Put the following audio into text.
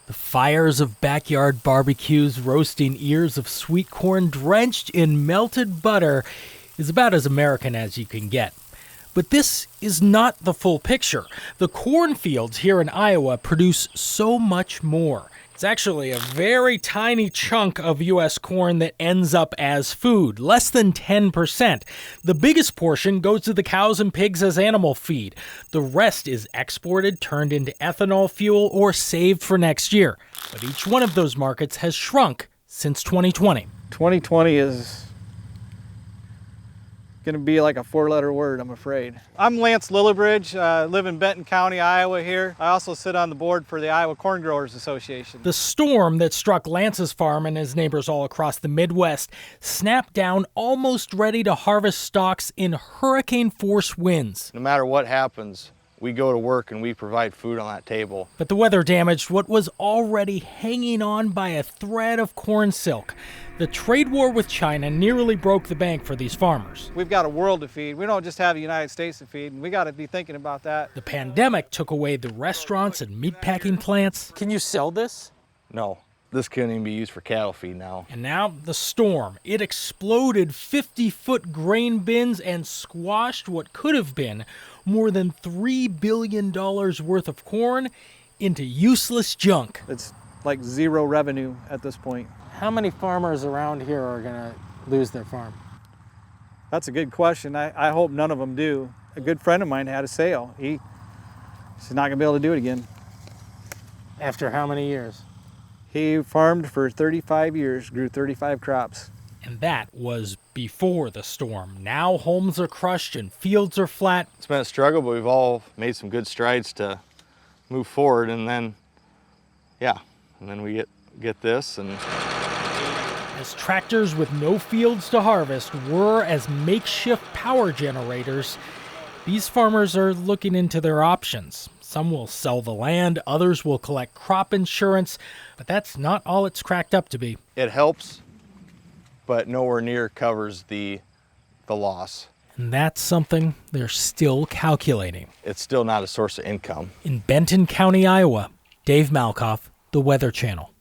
The fires of backyard barbecues roasting ears of sweet corn drenched in melted butter is about as American as you can get. But this is not the full picture. The cornfields here in Iowa produce so much more. It's actually a very tiny chunk of U.S. corn that ends up as food, less than 10%. The biggest portion goes to the cows and pigs as animal feed. The rest is exported, turned into ethanol fuel, or saved for next year. But each one of those markets has shrunk since 2020. 2020 is going to be like a four-letter word, I'm afraid. I'm Lance Lillibridge, live in Benton County, Iowa here. I also sit on the board for the Iowa Corn Growers Association. The storm that struck Lance's farm and his neighbors all across the Midwest snapped down almost ready to harvest stalks in hurricane-force winds. No matter what happens, we go to work and we provide food on that table. But the weather damaged what was already hanging on by a thread of corn silk. The trade war with China nearly broke the bank for these farmers. We've got a world to feed. We don't just have the United States to feed, and we got to be thinking about that. The pandemic took away the restaurants and meatpacking plants. Can you sell this? No, this couldn't even be used for cattle feed now. And now the storm. It exploded 50-foot grain bins and squashed what could have been more than $3 billion worth of corn into useless junk. It's like zero revenue at this point. How many farmers around here are going to lose their farm? That's a good question. I hope none of them do. A good friend of mine had a sale. He's not going to be able to do it again. After how many years? He farmed for 35 years, grew 35 crops. And that was before the storm. Now homes are crushed and fields are flat. It's been a struggle, but we've all made some good strides to move forward, and then, we get this. And as tractors with no fields to harvest whir as makeshift power generators, these farmers are looking into their options. Some will sell the land, others will collect crop insurance, but that's not all it's cracked up to be. It helps, but nowhere near covers the loss. And that's something they're still calculating. It's still not a source of income. In Benton County, Iowa, Dave Malkoff, The Weather Channel.